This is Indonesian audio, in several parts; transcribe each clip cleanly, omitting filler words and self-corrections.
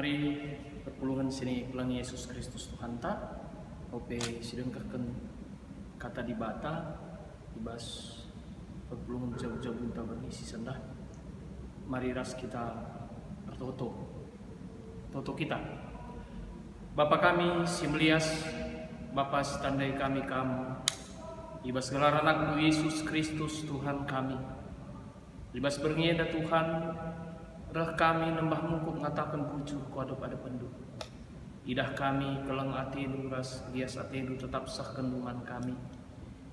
Mari perpulungan sini pelangi Yesus Kristus Tuhan ta ope sidengkaken kata di bata ibas perpulungan jauh-jauh ta berisi sendah. Mari ras kita bertoto kita. Bapa kami si melias, Bapa setandai kami kamu ibas gelar anakmu Yesus Kristus Tuhan kami ibas berngeda Tuhan reh kami nembah mungkuk ngatakan bujur kuadop ada pendu. Idah kami keleng atidu ras bias atidu tetap sah kendungan kami.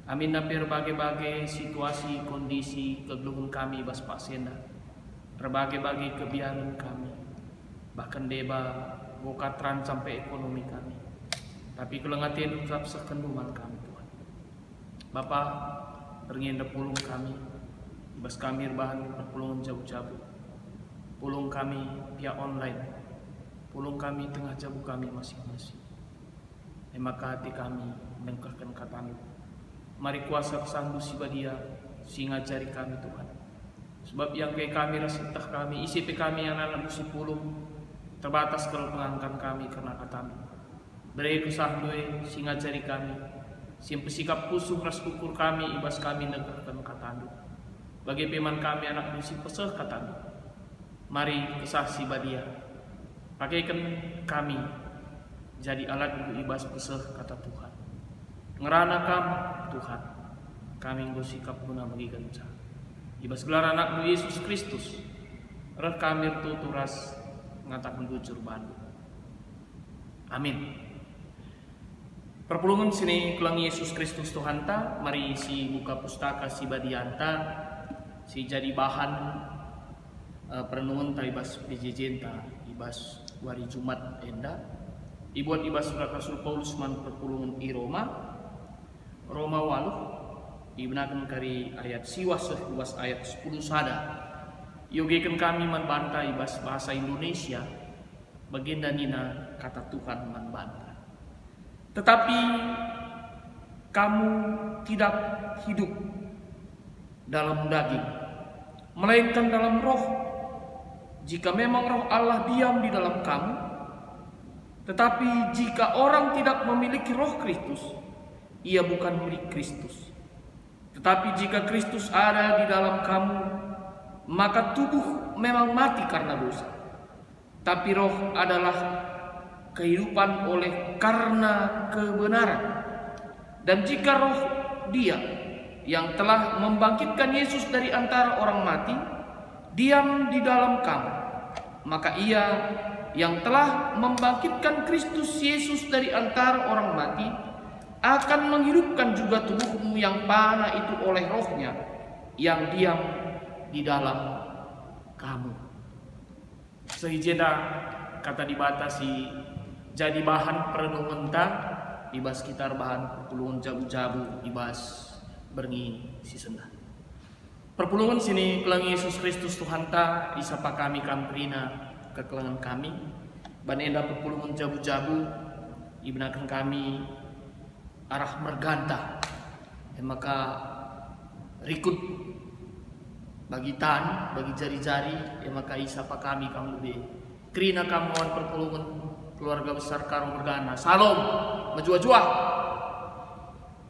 Amin napir berbagai situasi kondisi kegelungan kami bas pak senda. Berbagai kebiaran kami. Bahkan deba bokatran sampai ekonomi kami. Tapi keleng atidu tetap sah kendungan kami Tuhan. Bapa berngenda pulung kami. Bas kami bahan perpulungan jauh-jauh. Pulung kami via online, pulung kami tengah jabu kami masing-masing. Maka hati kami mengkahkan katamu. Mari kuasa kesandu si badia, si ngajari kami Tuhan. Sebab yang ke kami rasitah kami, isi pe kami yang anak musi pulung, terbatas kalau pengangkan kami karena katamu. Beri kesahdu si ngajari kami, si pesikap pusuh ras ukur kami, ibas kami negahkan katamu. Bagi peman kami anak musi pesah katamu. Mari kesah si badia, pakaikan kami jadi alat untuk ibas pesah kata Tuhan. Ngerana kamu Tuhan, kami sikap guna bagi genca. Ibas gelar anakmu Yesus Kristus, reh kami tuturas ngatakan bujur bandu. Amin. Perpulungan sini kelang Yesus Kristus Tuhan ta, mari si buka pustaka si badianta, si jadi bahan perenungan ta ibas pejejenta ibas wari Jumat enda dibuat ibas surat Rasul Paulus man perpulungan i Roma 8 digunakan kari ayat siwas ibas ayat 10 sada yogekan kami man banta ibas bahasa Indonesia baginda nina kata Tuhan man banta tetapi kamu tidak hidup dalam daging melainkan dalam roh. Jika memang roh Allah diam di dalam kamu, tetapi jika orang tidak memiliki roh Kristus, ia bukan milik Kristus. Tetapi jika Kristus ada di dalam kamu, maka tubuh memang mati karena dosa. Tapi roh adalah kehidupan oleh karena kebenaran. Dan jika roh Dia yang telah membangkitkan Yesus dari antara orang mati, diam di dalam kamu, maka Ia yang telah membangkitkan Kristus Yesus dari antara orang mati akan menghidupkan juga tubuhmu yang panah itu oleh rohnya yang diam di dalam kamu. Sehijeda kata dibatasi jadi bahan perenungan ta ibas sekitar bahan perpulungan jabu-jabu ibas berngi si sendah. Perpulungan sini kelang Yesus Kristus Tuhan ta isapa kami kamprina kekelangan kami banenda perpulungan jabu-jabu ibnakan kami arah merganta maka rikut bagi tan bagi jari-jari maka isapa kami kamu lebih krina kamu perpulungan keluarga besar karung mergana salom menjua-jua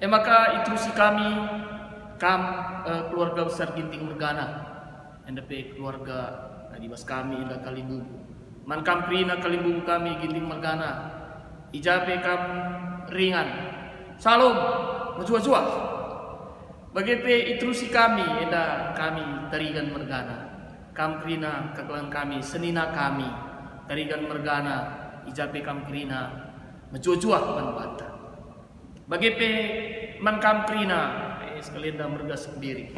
maka itu si kami keluarga besar Ginting Mergana NDP keluarga adibas kami indah Kalimbubu man kamprina Kalimbubu kami Ginting Mergana ijape kam ringan salom menjua-jua bagepe itrusi kami indah kami tarigan Mergana kamprina kekelan kami senina kami tarigan Mergana ijape kamprina menjua-jua manbanta bagepe man kamprina sekalian dah merga sendiri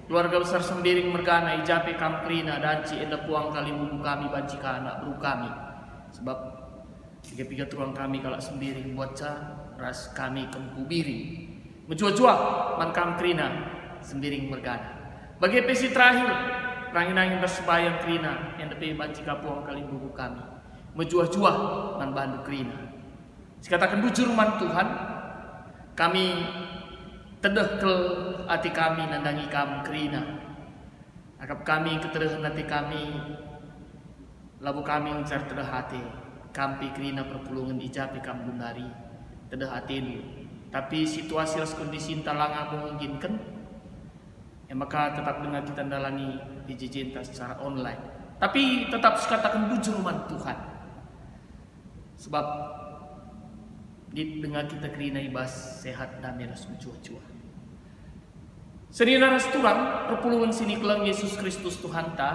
keluarga besar sembiring mergana ijape kamprina danci enda puang Kalimbubu kami banci anak bro kami sebab tiga tuang kami kalau sembiring bocah ras kami kempubiri menjua-jua man kamprina sembiring mergana bagi pesi terakhir rangin-rangin bersebayang krina enda pe banci puang Kalimbubu kami menjua-jua man bandu krina sekatakan bujur man Tuhan kami tedeh ke hati kami nandangi kamu kerina. Akap kami ketedehan hati kami labu kami mencar tedah hati, kampi kerina perpulungan ijapi kam bunari tedah hati ini. Tapi situasi dan kondisi talanga memungkinkan, maka tetap dengan kita dalani PJJ secara online. Tapi tetap katakan bujur man Tuhan. Sebab dengan kita kerina ibas sehat dan meras mencuah-cuah. Senina restoran perpulungan sini kelang Yesus Kristus Tuhan ta.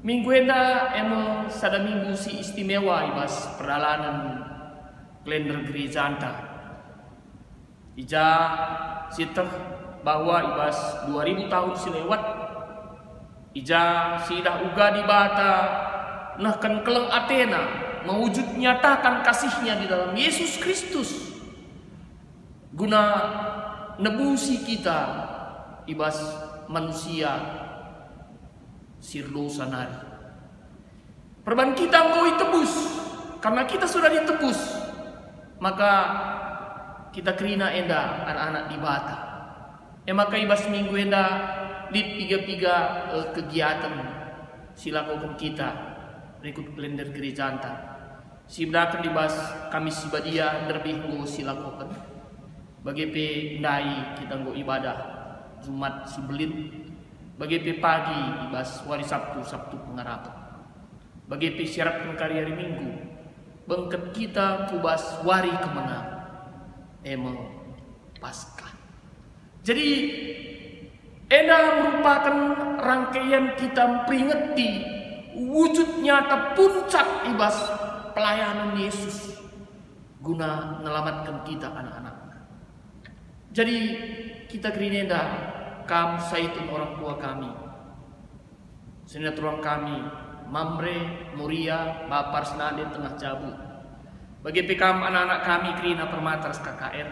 Minggu enda emo sada minggu si istimewa ibas perjalanan kalender gereja anta. Ija sitah bahwa ibas 2000 tahun silewat. Ija sidah uga di bata nah kan keleng Athena mewujud nyatakan kasihnya di dalam Yesus Kristus guna nebusi kita ibas manusia sirdo sanari. Perban kita ngoi tebus karena kita sudah ditebus, maka kita kerina enda anak-anak di bata. Maka ibas minggu enda di tiga kegiatan silakokan kita berikut kalender gereja anta. Sibdakan dibas Kamis Sibadia derbihku silakokan. Bagi pe ndai kita nggo ibadah Jumat Sibelin. Bagi pe pagi ibas wari Sabtu pengarapan. Bagi pe syarat pengkari hari Minggu. Bengket kita kubas wari kemenang. Emang Paskah. Jadi enda merupakan rangkaian kita memperingati wujud nyata puncak ibas pelayanan Yesus guna menyelamatkan kita anak-anak. Jadi kita gerinenda kam saitun orang tua kami, senat ruang kami, Mamre, Muria, Bapar Senade tengah Jabu. Bagi pekam anak-anak kami kerina permatas KKR,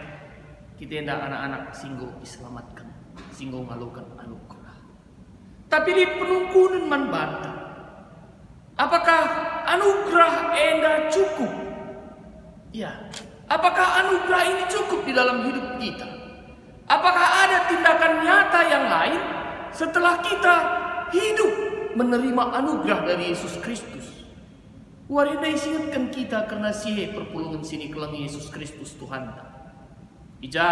kita enda anak-anak singgo diselamatkan, singgo ngalukan anugerah. Tapi di penungkunan man bantah. Apakah anugerah enda cukup? Ya. Apakah anugerah ini cukup di dalam hidup kita? Apakah ada tindakan nyata yang lain setelah kita hidup menerima anugerah dari Yesus Kristus? Warina isingatkan kita karena sihe perpulungan sini kelang Yesus Kristus Tuhan. Ija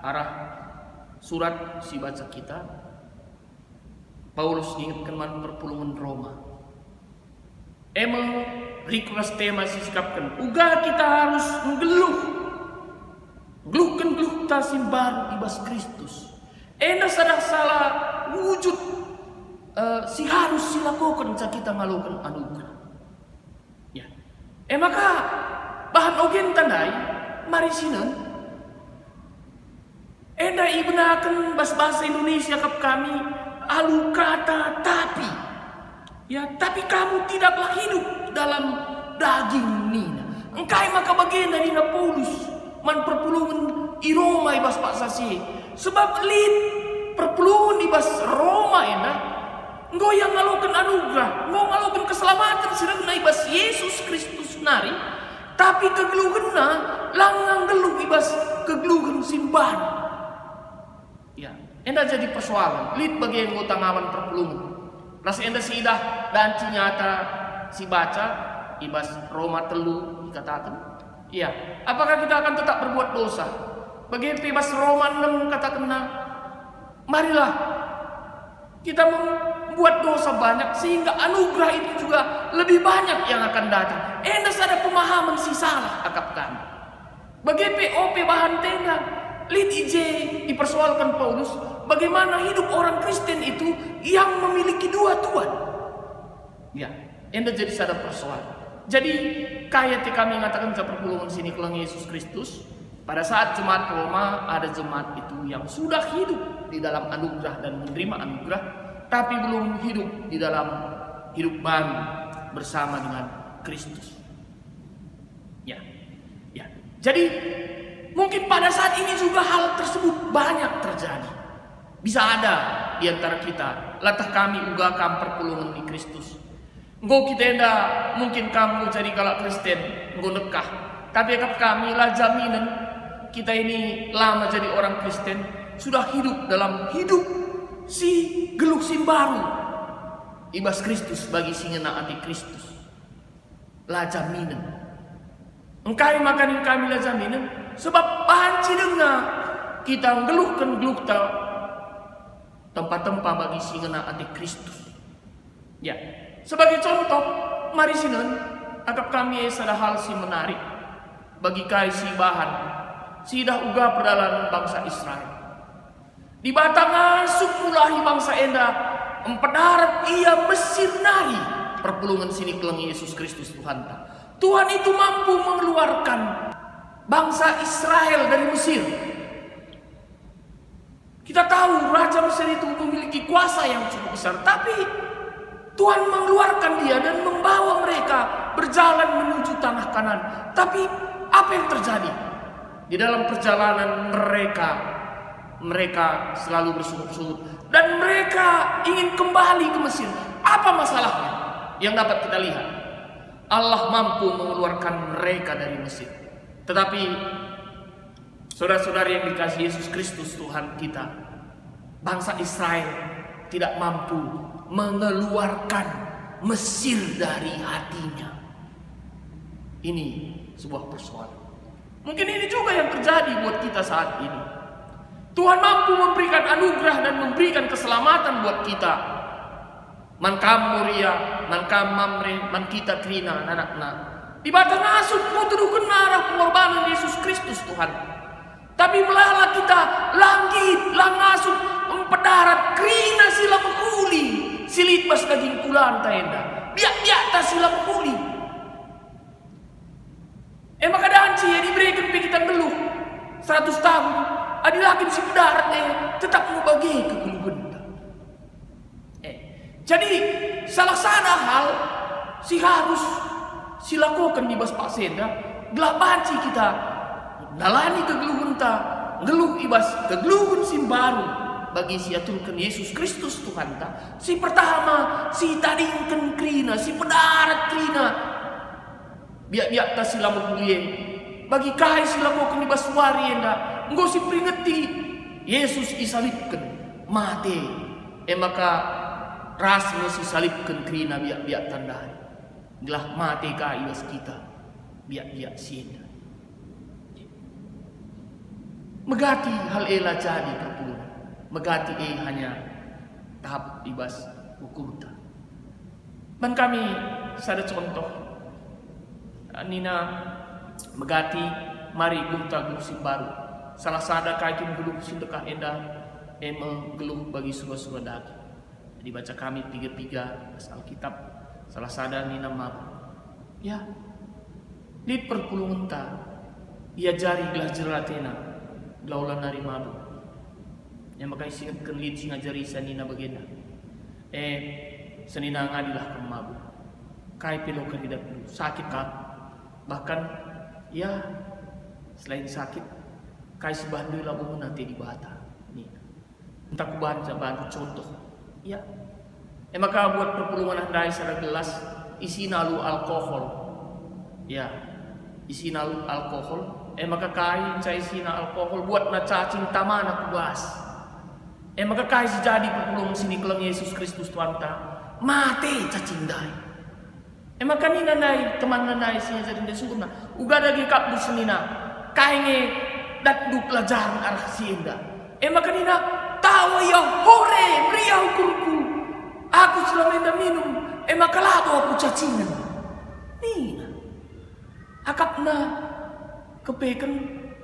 arah surat si baca kita. Paulus ingatkan man perpulungan Roma. Emang request tema sikapkan. Uga kita harus geluhkan tasimbar ibas Kristus. Enda sadah salah wujud si harus silakokan ca kita ngalukan anugerah. Ya. Maka bahan ogen tandai mari sinan. Enda ibenakan bahasa Indonesia kap kami alu kata tapi. Ya, tapi kamu tidaklah hidup dalam daging nina. Engkai maka bagian dari Paulus man perpulungan i Roma ibas Pak Sasi. Sebab lid perpulungan ibas Roma ena ngoyang ngalukan anugerah, ngalukan keselamatan sedang ibas Yesus Kristus nari. Tapi kegeluhena langang geluh ibas kegeluhan simban. Ya, enda jadi persoalan. Lid bagian ngutangawan perpulungan. Nasi enda sidah dan nyata si baca ibas Roma telu dikatakan. Iya, apakah kita akan tetap berbuat dosa? Bagi ibas Roma 6 katakan, marilah kita membuat dosa banyak sehingga anugerah itu juga lebih banyak yang akan datang. Enda ada pemahaman si salah akap kami. Bagi POP bahan tenda, lid IJ dipersoalkan Paulus, bagaimana hidup orang Kristen itu yang memiliki dua Tuhan. Ya, enda jadi sadar persoalan. Jadi kayak kami mengatakan ke perpulungan sini kelang Yesus Kristus. Pada saat jemaat Roma ada jemaat itu yang sudah hidup di dalam anugerah dan menerima anugerah, tapi belum hidup di dalam hidup baru bersama dengan Kristus. Ya. Jadi mungkin pada saat ini juga hal tersebut banyak terjadi. Bisa ada di antara kita. Latah kami uga kam perpulungan di Kristus. Engkau kita enda mungkin kamu jadi galak Kristen, engkau nekah. Tapi kami lah jaminan kita ini lama jadi orang Kristen sudah hidup dalam hidup si geluh sim baru. ibas Kristus bagi singena ati Kristus. La jaminan. Engkai makan kami la jaminan sebab panci dengar kita ngeluhkan gelukta tempat-tempat bagi singena ati Kristus. Ya, sebagai contoh, mari sinan agap kami sada hal si menarik bagi kai si bahan sidah uga perdalan bangsa Israel. Di batang asuk mulahi bangsa enda empedarat ia Mesir nari perpulungan sini kelengi Yesus Kristus Tuhan. Tuhan itu mampu mengeluarkan bangsa Israel dari Mesir. Kita tahu Raja Mesir itu memiliki kuasa yang cukup besar, tapi Tuhan mengeluarkan dia dan membawa mereka berjalan menuju tanah Kanan. Tapi apa yang terjadi? Di dalam perjalanan mereka selalu bersungut-sungut dan mereka ingin kembali ke Mesir. Apa masalahnya? Yang dapat kita lihat, Allah mampu mengeluarkan mereka dari Mesir. Tetapi saudara-saudara yang dikasihi Yesus Kristus Tuhan kita, bangsa Israel tidak mampu mengeluarkan Mesir dari hatinya. Ini sebuah persoalan. Mungkin ini juga yang terjadi buat kita saat ini. Tuhan mampu memberikan anugerah dan memberikan keselamatan buat kita. Man kam muria, man kam mamre, man kita krina, anak-anak. Di batang asut mau terukan arah pengorbanan Yesus Kristus Tuhan. Tapi melala kita langit, langasut, empedarat, krina sila mekuli. Silit bas daging kulan taenda. Biak-biak ta sila mekuli. Maka danci ya diberikan kita ngeluh 100 tahun. Adilakin si pedarat tetap mau bagi kegeluhan. Jadi salah sana hal si harus silakukan di bas pasenda gelah banci kita nalani kegeluhan ta ngeluh ibas kegeluhan si baru bagi si aturkan Yesus Kristus Tuhan ta. Si pertama si tadingkan krina si pedarat krina biak-biak ta sila mulie bagi kai silakukan di bas wari enda engkau si peringati Yesus isalibkan mati maka rasnya si salibkan krina biak-biak tandai gelah mati ka ibas kita biak-biak sienda megati hal ela jadi perpuluhan megati hanya tahap ibas ukurta. Dan kami sada contoh nina megati mari gurta gursi baru salah sada kaikin geluh sindekah enda geluh bagi surah-surah daging. Dibaca kami 3 Alkitab salah sada nina mabu. Ya, di perpulungan ta ia jari gelah jeratena gelaulan nari mabu. Yang makai singatkan lid singa jari sanina bagenda. Sanina ngadilah ke mabu. Kai pelo keridak dulu sakit ka. Bahkan ya selain sakit kai si bandu labu nanti di bata. Nih. Entah ku bantu contoh. Ya, maka buat perpulungan handai secara gelas isi nalu alkohol. Ya, isi nalu alkohol. Maka kai cai isi na alkohol buat na cacing tamana kubas. Maka kai si jadi perpulungan sini kelang Yesus Kristus Tuhan ta mati cacing dai. Maka ni nanai teman nanai sini jadi desuna. Uga dagi kap dusenina kai nge dat du pelajaran arah sienda. Maka nina tawa ya hore meriau kurku aku selama minum maka labo aku cacingan nina akapna kepekan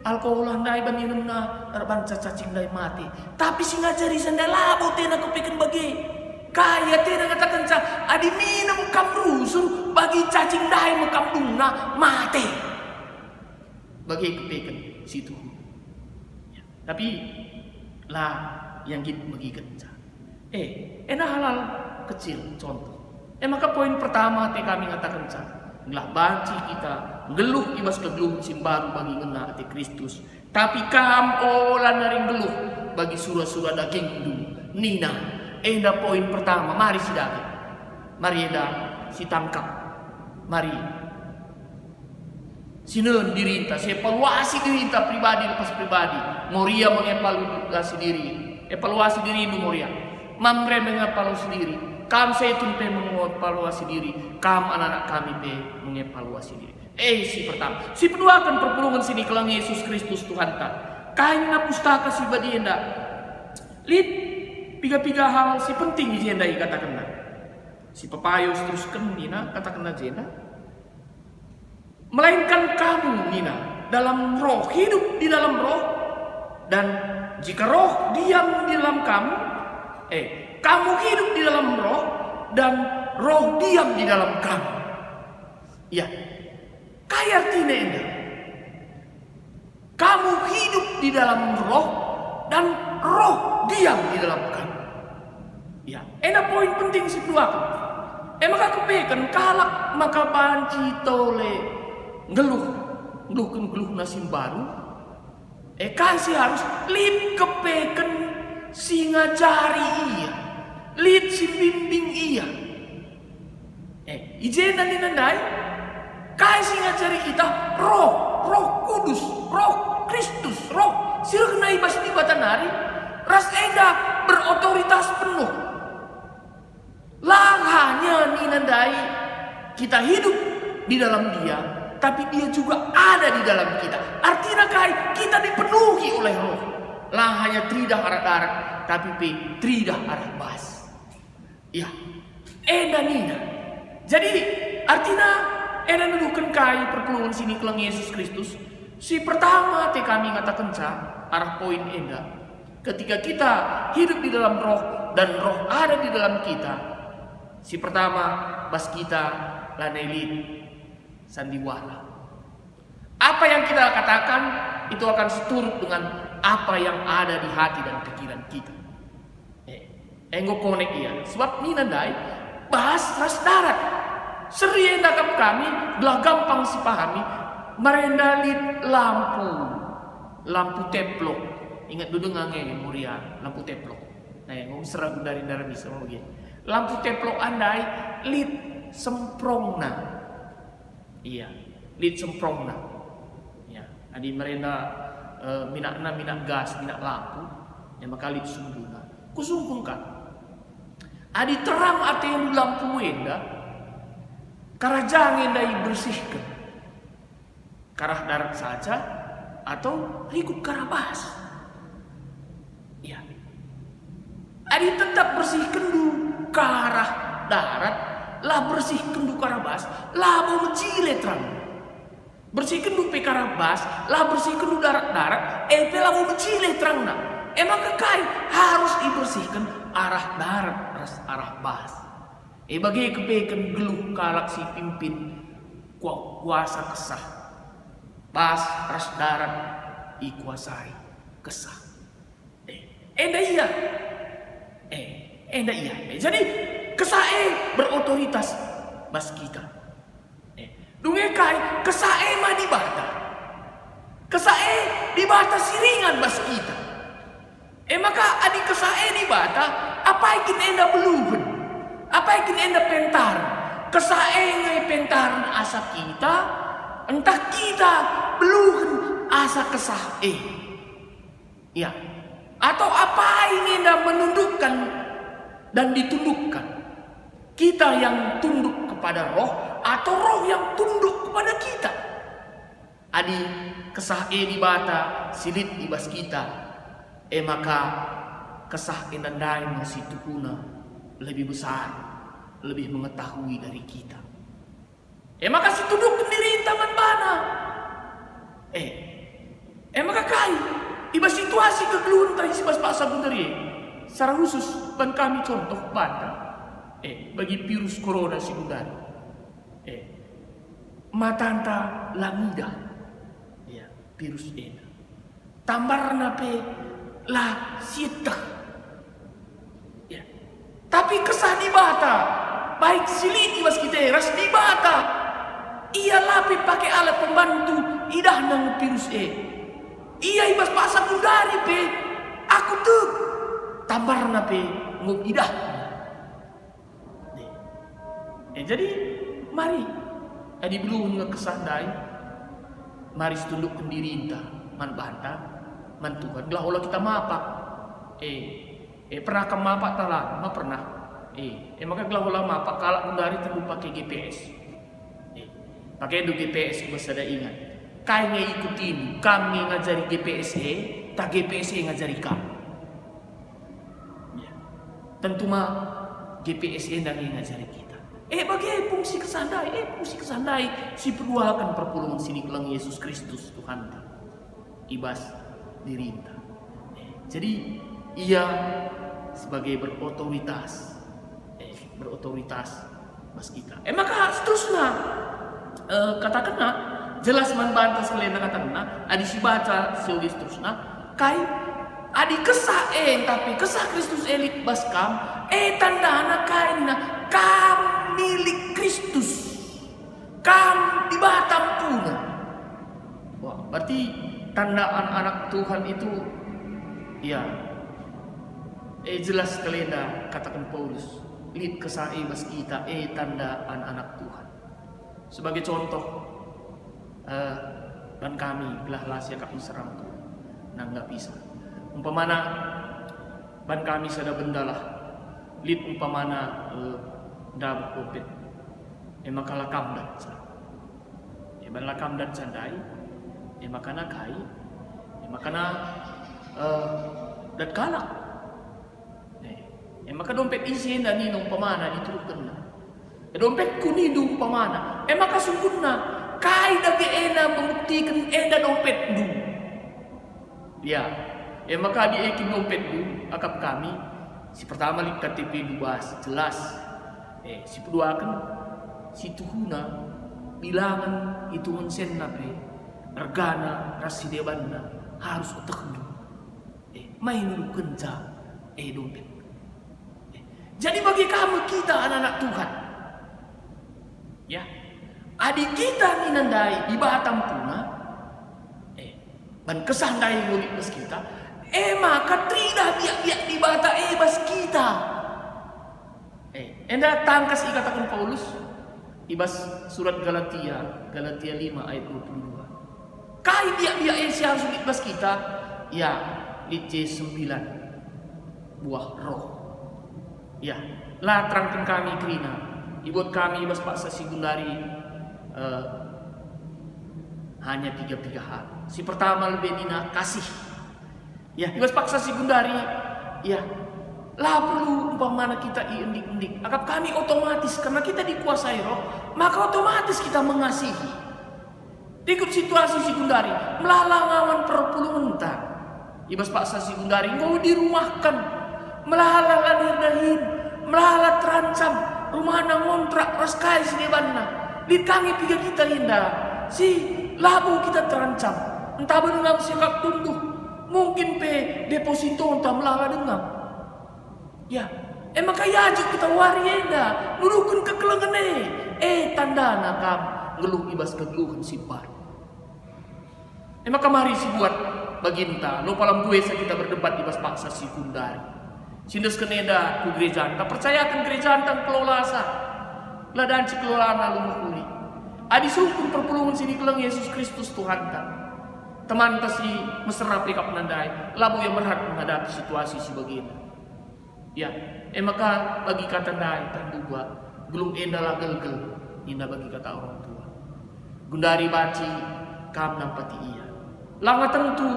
alkohol handai minum na arban cacing dai mati tapi si ngajari sandai labo tena kepekan bagi kaya tena katakan ca adi minum kam rusuh bagi cacing dai makam dungna mati bagi kepekan situ ya. Tapi lah yang gitu bagi kenca. Enak halal kecil contoh. Maka poin pertama kami ngatakan kenca. Ngelah banci kita ngeluh ibas kegeluh simbaru bagi ngena ati Kristus. Tapi kam olah naring geluh bagi surah-surah daging dulu. Nina. Enda poin pertama. Mari si daging. Mari enda si tangkap. Mari. Sinen diri kita. Evaluasi diri kita pribadi lepas pribadi. Moria mengevaluasi diri. Evaluasi diri itu Moria. Mamre mengevaluasi diri. Kam seitun pe mengevaluasi diri, kam anak-anak kami pe mengevaluasi diri. Si pertama, si kedua akan perpulungan sini kelang Yesus Kristus Tuhan ta. Kain na pustaka si badienda. Lid piga-piga hal si penting di jenda katakan na. Si papayos teruskan nina katakan na jenda. Melainkan kamu nina dalam roh, hidup di dalam roh, dan jika roh diam di dalam kamu, kamu hidup di dalam roh dan roh diam di dalam kamu. Ya, kaya artinya ini. Kamu hidup di dalam roh dan roh diam di dalam kamu. Ya, enak poin penting si dua. Maka kepekan kalak maka panci tole ngeluh nasim baru. Kasih harus lip kepekan si ngajari iya, lip si bimbing iya. Ijen dan dinandai, kasih ngajari kita roh kudus, roh Kristus, roh sirna ibas di batanari, ras enda berotoritas penuh. Lah hanya ninandai kita hidup di dalam dia, tapi dia juga ada di dalam kita. Artinya kita dipenuhi oleh roh. Lah hanya tridah arak-arak, tapi tridah arak bas. Ya, nina. Jadi artinya nuduhkan perpulungan sini kelang Yesus Kristus. Si pertama kami katakan arah poin enda. Ketika kita hidup di dalam roh dan roh ada di dalam kita. Si pertama bas kita lanelin sandiwara. Apa yang kita katakan itu akan seturut dengan apa yang ada di hati dan pikiran kita. Enggo konek iya. Sebab ni nandai bahas ras darat. Seri endakap kami belah gampang si pahami. Merendalit lampu teplok. Ingat dulu ngange muria lampu teplok. Nah yang serang dari bisa mau begini. Lampu teplok andai lit semprongna. Iya, lit semprongna. Ya, adi merenda minak gas, minak lampu, yang maka lit sungguhna. Kusungkungkan. Adi terang ate yang lampu enda, karajang enda bersihkan. Karah darat saja atau ikut karabas. Ya. Adi tetap bersihkan dulu karah darat, lah bersihkan dulu karabas, lah mau mencile terang. Bersihkan dulu pe karabas, lah bersihkan dulu darat-darat, lah mau mencile terang nak. Maka harus dibersihkan arah darat, arah bas. Bagi kepekan geluh kalak si pimpin kuasa kesah. Bas ras darat ikuasai kesah. Enda iya. Jadi kesah berotoritas bas kita. Dungekai kesah mah dibata. Kesah dibata siringan bas kita. Maka adik kesah dibata apa ikin enda beluhun. Apa ikin enda pentar. Kesah ngai pentar asa kita. Entah kita beluhun asa kesah ya. Atau apa ini enda menundukkan dan ditundukkan. Kita yang tunduk kepada roh atau roh yang tunduk kepada kita. Adi kesah dibata silit di bas kita. Maka kesah endandai masih tukuna lebih besar, lebih mengetahui dari kita. Maka si tunduk pendiri tangan bana. Maka iba situasi kekeluhan tadi si bas paksa bundari. Secara khusus ban kami contoh banda. Bagi virus corona si bundari. Matanta lamida. Ya, virus ena. Tambarna pe lah sita. Ya. Tapi kesah di bata. Baik siliti mas kita ras di bata. Ia lapis pakai alat pembantu idah nang virus Ia ibas paksa bundari pe. Aku tuh tambarna pe ngub idah. Jadi mari adi belum ngekesandai. Mari tunduk pendiri inta man banta man Tuhan. Lah Allah kita mapak. Pernah ke mapak talang? Ma pernah. Maka gelah ulama pak kalak Gundari tentu pakai GPS. Pakai do GPS bos ada ingat. Kai ngikutin kami ngajari GPS tak GPS ngajari kamu. Tentu mah GPS endang ngajari kita. Bagi fungsi kesandai, si perluakan perpulungan sini kelang Yesus Kristus Tuhan ibas dirinta. Jadi ia sebagai berotoritas mas kita. Maka seterusnya katakanlah jelas membantah sekalian katakanlah adi si baca seuli seterusnya kai adi kesah tapi kesah Kristus elit baskam tanda anak kainna kam milik Kristus kam di Batam puna. Wah, berarti tanda anak Tuhan itu ya jelas sekalian katakan Paulus lid kesah bas kita tanda anak Tuhan. Sebagai contoh dan kami belah lasia kami serang tuh nggak bisa umpamana ban kami sada bendalah lid umpamana dab kopet maka lakam dan ban lakam dan sandai makana kai makana dan kalak maka dompet isi dan ini umpamana diturunkan dompet kunidu umpamana maka sungkunna kai dagi membuktikan dompet du ya maka diekin dompet du akap kami si pertama li KTP luas jelas si kedua kan si tuhuna bilangan itu mensen nape regana rasidebanna harus otak du main kenca dompet. Jadi bagi kamu kita anak-anak Tuhan ya adik kita ninandai di Batam puna dan kesandai mulik bas kita maka tidak biak-biak di bata bas kita enda tangkas ikatakan Paulus ibas surat Galatia 5 ayat 22 kai biak-biak si harus mulik bas kita ya lice 9 buah roh ya lah terangkan kami kerina ibuat kami ibas paksa si Gundari hanya 3 hal. Si pertama lebih dina kasih. Ya, ibas paksa si Gundari. Ya, lah perlu umpamana kita indik-indik. Akap kami otomatis karena kita dikuasai roh, maka otomatis kita mengasihi. Ikut situasi si Gundari, melalang ngawan perpuluhan ta. Ibas paksa si Gundari mau dirumahkan, melalang lahir melalang terancam, rumah na ngontrak raskai si debanna. Ditangi piga kita indah si labu kita terancam entah benang sikap tumbuh mungkin deposito entah melala dengang ya maka yajik kita warienda nurukun kekelengan tanda nakam ngeluh ibas kegeluhan si bar maka mari si buat baginta lo palam duesa kita berdebat ibas paksa si Gundari sindes keneda ku gereja tak percayakan gereja tentang kelolasa ladaan cikelolaan lalu mukuli. Adi sungkun perpulungan sini kelang Yesus Kristus Tuhan tak. Teman si mesra pikap nandai. Labu yang berhak menghadapi situasi si begini. Ya, maka bagi kata nandai terduga gelung endalah gel-gel. Indah bagi kata orang tua. Gundari baci kam nampati iya. Langa tentu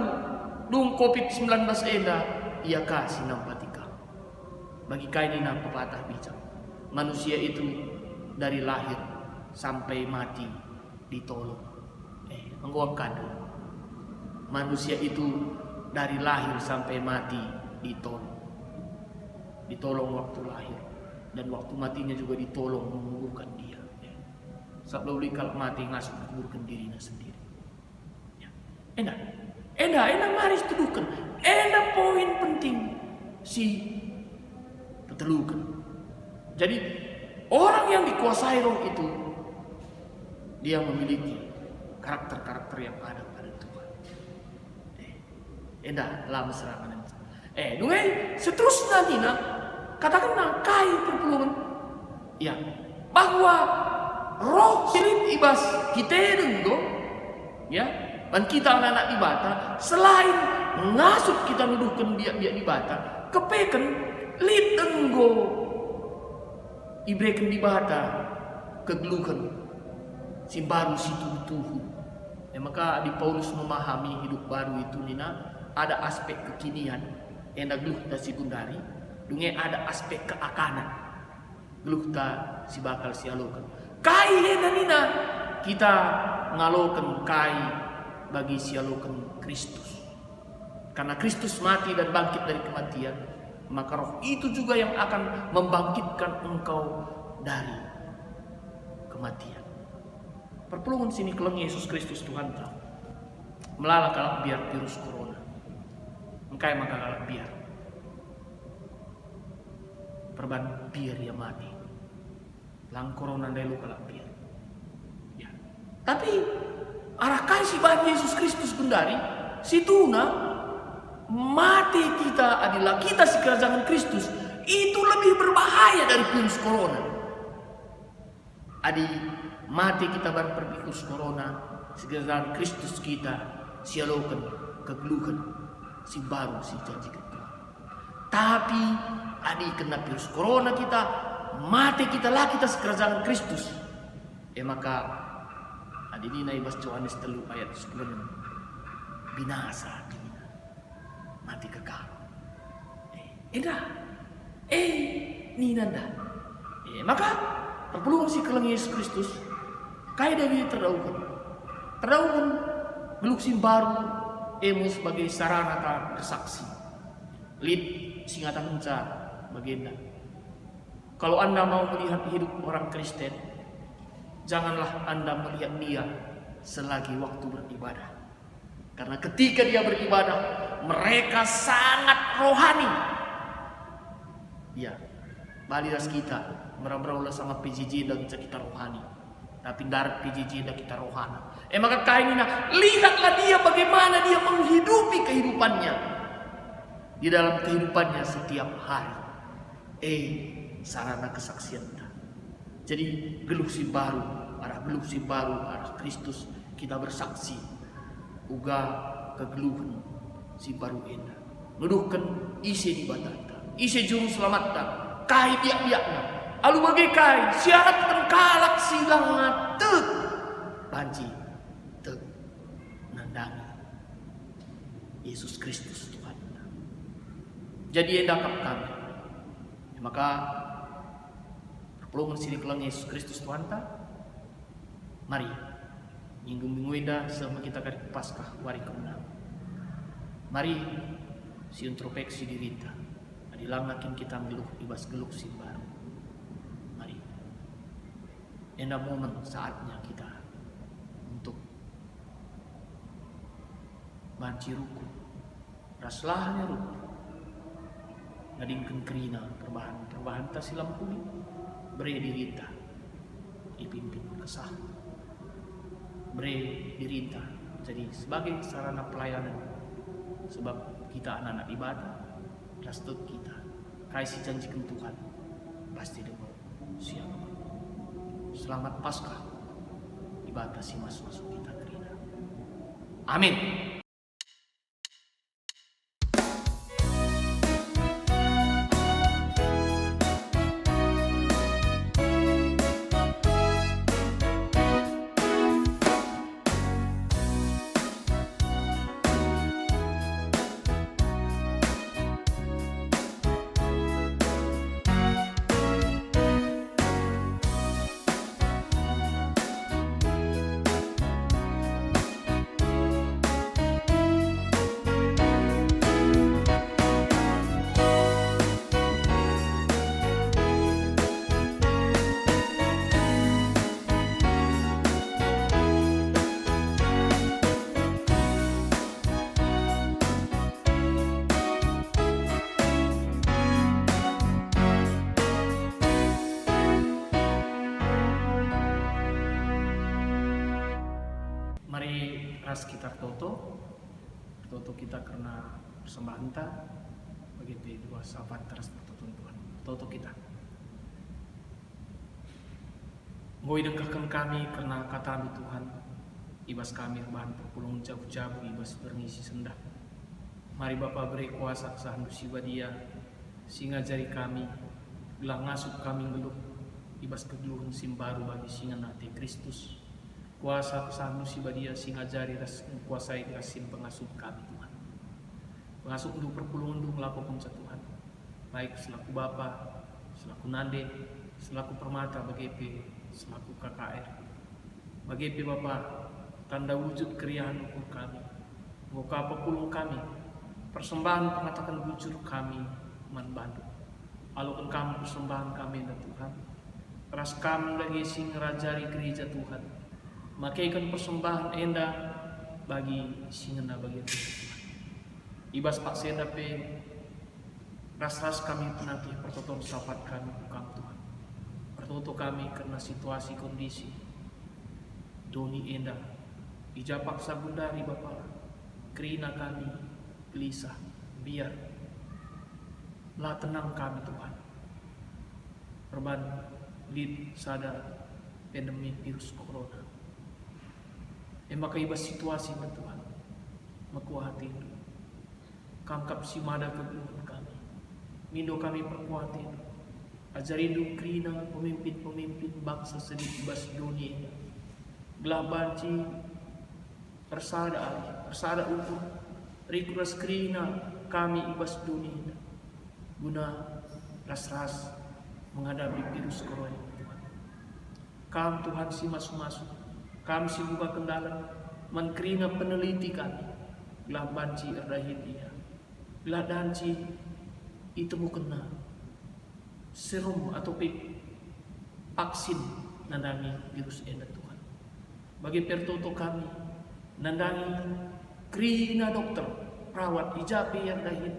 dung COVID-19 enda ia kasih nampati kam. Bagi kaini nampak patah bijak. Manusia itu dari lahir sampai mati ditolong. Menguap kado. Manusia itu dari lahir sampai mati ditolong. Ditolong waktu lahir dan waktu matinya juga ditolong menguburkan dia. Sebelum kalau mati ngasuh menguburkan dirinya sendiri. Enak mari tuduhkan. Enak poin penting si tetelukan. Jadi orang yang dikuasai roh itu dia memiliki karakter-karakter yang ada pada Tuhan. Lama serangan. Seterusnya Nina katakan kai perpulungan. Ya, bahwa roh sirit ibas kita denggo ya, dan kita anak-anak di bata selain ngasut kita nuduhkan biak-biak di bata, kepeken lid denggo ibreken di bata kegeluhan si baru si tuhu. Maka di Paulus memahami hidup baru itu nina ada aspek kekinian yang geluh ta si gundari, dunge ada aspek keakanan geluh ta si bakal si alokan. Kai ena nina kita ngalokan kai bagi si alokan Kristus. Karena Kristus mati dan bangkit dari kematian, maka roh itu juga yang akan membangkitkan engkau dari kematian. Perpulungan sini keleng Yesus Kristus Tuhan tahu. Melala kalak biar virus corona. Engkai maka kalak biar. Perban biar ya mati. Lang corona delu kalak biar. Ya. Tapi arah kai si bahan Yesus Kristus bendari, si tuna mati kita adalah kita si kerajaan Kristus itu lebih berbahaya dari virus corona. Adi mati kita baru virus corona, si kerajaan Kristus kita sialokan kegeluhan si baru si janji Tuhan. Tapi adi kena virus corona kita mati kita lah kita si kerajaan Kristus. Maka adi ini naibas Yohanes 3 ayat 10 binasa. Mati kekal. Ni nanda. Maka perpulungan si keleng Yesus Kristus kaya dari terdaukan geluk si baru emu sebagai sarana ta bersaksi. Lid singatan enca bagenda. Kalau Anda mau melihat hidup orang Kristen, janganlah Anda melihat dia selagi waktu beribadah. Karena ketika dia beribadah, mereka sangat rohani. Ya, baliras kita merah-merah sama PJJ dan kita rohani. Tapi darat PJJ dan kita rohani. Maka kainina, lihatlah dia bagaimana dia menghidupi kehidupannya. Di dalam kehidupannya setiap hari. Sarana kesaksian. Jadi geluh si baru, arah Kristus kita bersaksi. Uga kegeluhan si baru ena menuduhkan isi di batata isi juru selamatkan kai biak-biakna alu bagai kai syarat kalak silang ngatek banci tek nandangi Yesus Kristus Tuhan. Jadi endakap kami maka perlu sini kelang Yesus Kristus Tuhan ta mari minggu-minggu eda selama kita kari Paskah wari kemenang. Mari si introspeksi diri kita. Adilang nakin kita ngeluh ibas geluk si baru. Mari. Enda momen saatnya kita untuk banci ruku. Raslahnya ruku. Ngadingkan kerina perbahan ta silam kuni. Beri diri kita dipimpin kesah. Beri dirintah jadi sebagai sarana pelayanan sebab kita anak-anak ibadah rastut kita kasih janjikan Tuhan pasti dengan siapa. Selamat Paskah dibatasi masuk kita terina. Amin. Ras kita toto kita karena persembahan ta begitu dua sahabat teras Tuhan toto kita ngoi dengkakan kami karena kata Tuhan ibas kami bahan perpulung jabu-jabu ibas berngisi sendah. Mari Bapa beri kuasa sahandu siwa dia sehingga jari kami gelang ngasup kami ngeluh ibas kegeluhan simbaru bagi singa nate Kristus. Kuasa kesanu si badia singa jari ras kuasai rasin pengasuh kami Tuhan. Pengasuh untuk perpulungan untuk melakukan Tuhan. Baik selaku Bapa, selaku Nande, selaku Permata BGP, selaku KKR. BGP Bapa, tanda wujud keriahan hukum kami. Muka pepulung kami, persembahan pengatakan bujur kami manbandu. Alukan kami persembahan kami dan Tuhan. Ras kami lagi sing rajari gereja Tuhan. Makaikan persembahan endah bagi singena bagi Tuhan. Ibas Pak Sedape, ras-ras kami penatih pertoton sahabat kami bukan Tuhan. Pertoto kami karena situasi kondisi. Doni endah, ijapak sabundari Bapak, kerina kami gelisah, biar lah tenang kami Tuhan. Perban lid sadar pandemi virus corona. Maka ibas situasi Tuhan, makuah hati kangkap si mada kegeluhan kami. Mindo kami perkuatin. Ajarindu krina pemimpin-pemimpin bangsa sedih ibas dunia. Gelah banci persada ukur rikuras krina kami ibas dunia. Guna ras-ras menghadapi virus corona Tuhan. Kam Tuhan si masuk-masuk. Kami si buka kendala menkrina peneliti kami. Gelah banci erdahin dia. Gelah danci itu kena serum atau vaksin nandangi virus ini Tuhan. Bagi pertoto kami nandangi krina dokter, perawat, ijabi yang dahin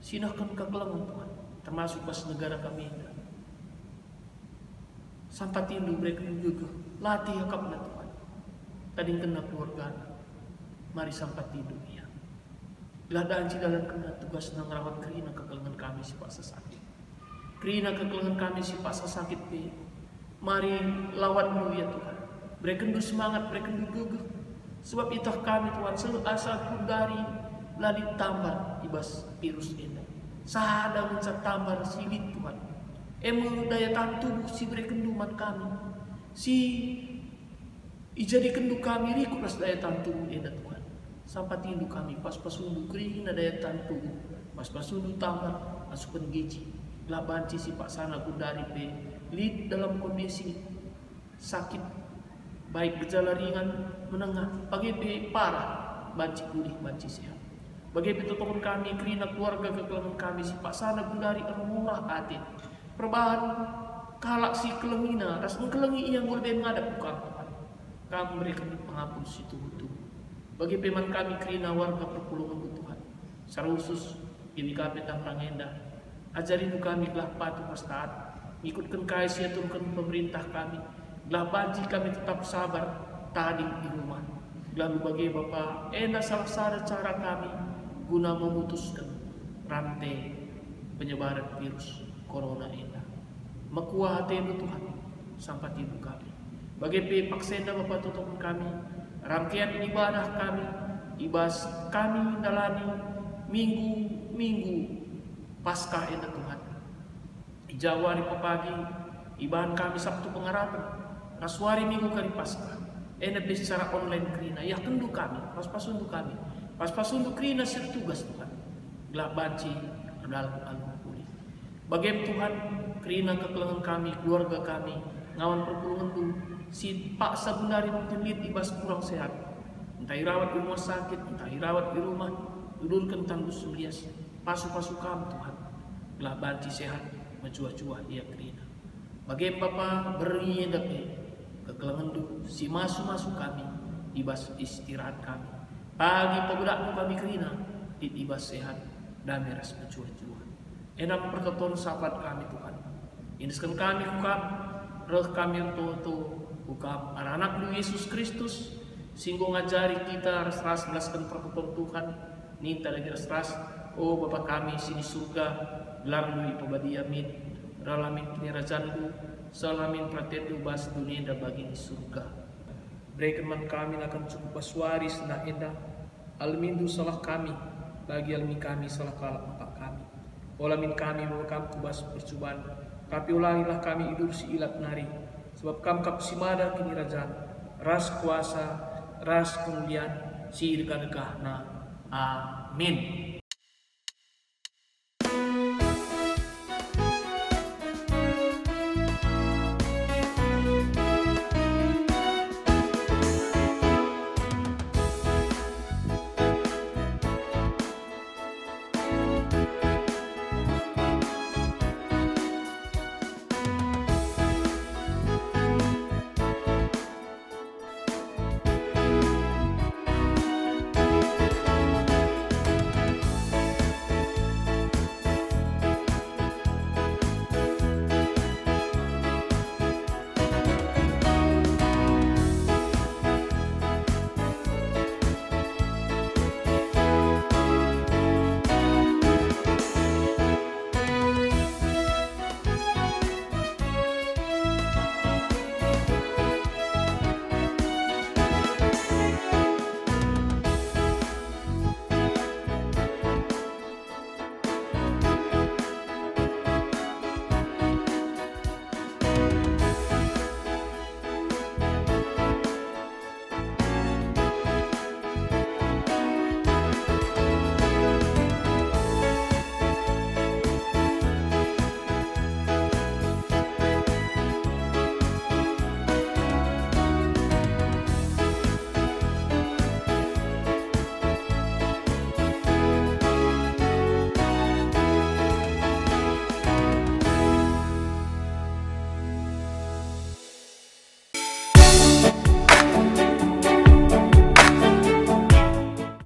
sinahkan kekelangan Tuhan, termasuk pas negara kami ini. Sampai tindu mereka juga latih hakapna Tuhan. Tadi kena keluarga, mari sampai tindu ya. Geladaan si dalam kena tugas nang rawat kerina kekelangan kami si paksa sakit. Kerina kekelangan kami si paksa sakit pe. Mari lawat dulu ya Tuhan. Berikan dulu semangat, berikan dulu gugah. Sebab itah kami Tuhan selalu asal dari lali tambah ibas virus ini. Sahada menca tambah silit Tuhan. Emu daya tahan tubuh si berikan duman kami. Si ijadi kendu kami rikulas daya tahan tubuh ini Tuhan. Sampai tindu kami pas undu kering daya tahan tubuh. Pas undu tambah masukkan gizi. Lah banci si pak sana kundari pe. Lid dalam kondisi sakit. Baik gejala ringan menengah. Bagi pe parah. Banci pulih, banci sehat. Bagi petotokon kami, kerina keluarga kekelangan kami si pak sana kundari murah hati. Perubahan kalak si kelengina. Ras mengkelengi yang berbeda ngadap bukan. Kami berikan pengampun si tubuh. Bagi peman kami kerina warga perpulungan Tuhan. Secara khusus ini kami tentang endah. Ajarin kami gelah patuh pas taat. Ikutkan kaisya turunkan pemerintah kami. Gelah banji kami tetap sabar. Tadi di rumah. Lalu bagi Bapak, enak salah satu cara kami guna memutuskan rantai penyebaran virus corona ini. Makuah hati Tuhan sampai tidur kami. Bagi paksenda Bapak tutup kami. Rangkaian ibadah kami, ibas kami dalani minggu Paskah ini Tuhan. Ijawari pagi, ibadah kami Sabtu pengharapan, raswari minggu kali Paskah. Enak secara online kerina, ya kendu kami, pas untuk kami, pas untuk kerina sertugas Tuhan. Gelap banci dalam alun-alun. Bagi Tuhan, kerina kekelangan kami, keluarga kami, ngawan perpulungan dulu. Si pak sabundari mungkin lihat ibas kurang sehat. Entah irawat di rumah sakit, entah irawat di rumah. Dudurkan tanggus selias. Pasu-pasu kamu Tuhan. Gelah banci sehat, mencuah-cuah ia kerina. Bagi Bapak beri dape kekelangan dulu. Si masuk kami, ibas istirahat kami. Pagi pagudakmu kami kerina, ibas sehat, damai ras mencuah-cuah. Enam pertoton sahabat kami Tuhan. Indeskan kami kukam, roh kami yang tua Bukam anak-anak lu Yesus Kristus singgung ngajari kita ras-ras belaskan pertoton Tuhan. Ninta lagi ras-ras. Oh Bapa kami sini surga. Gelar lu ipabadi amin. Ralamin kinirajan lu. Salamin pratendu bas dunia dan bagi di surga. Berikan man kami akan cukup paswaris na endah. Almindu salah kami. Bagi almi kami salah kalak empat kami. Olamin kami bahwa kami kubas percobaan. Tapi ulangilah kami idur si ilat nari, sebab kam kap simada kini rajaan, ras kuasa, ras kemuliaan, si deka-dekahna. Amin.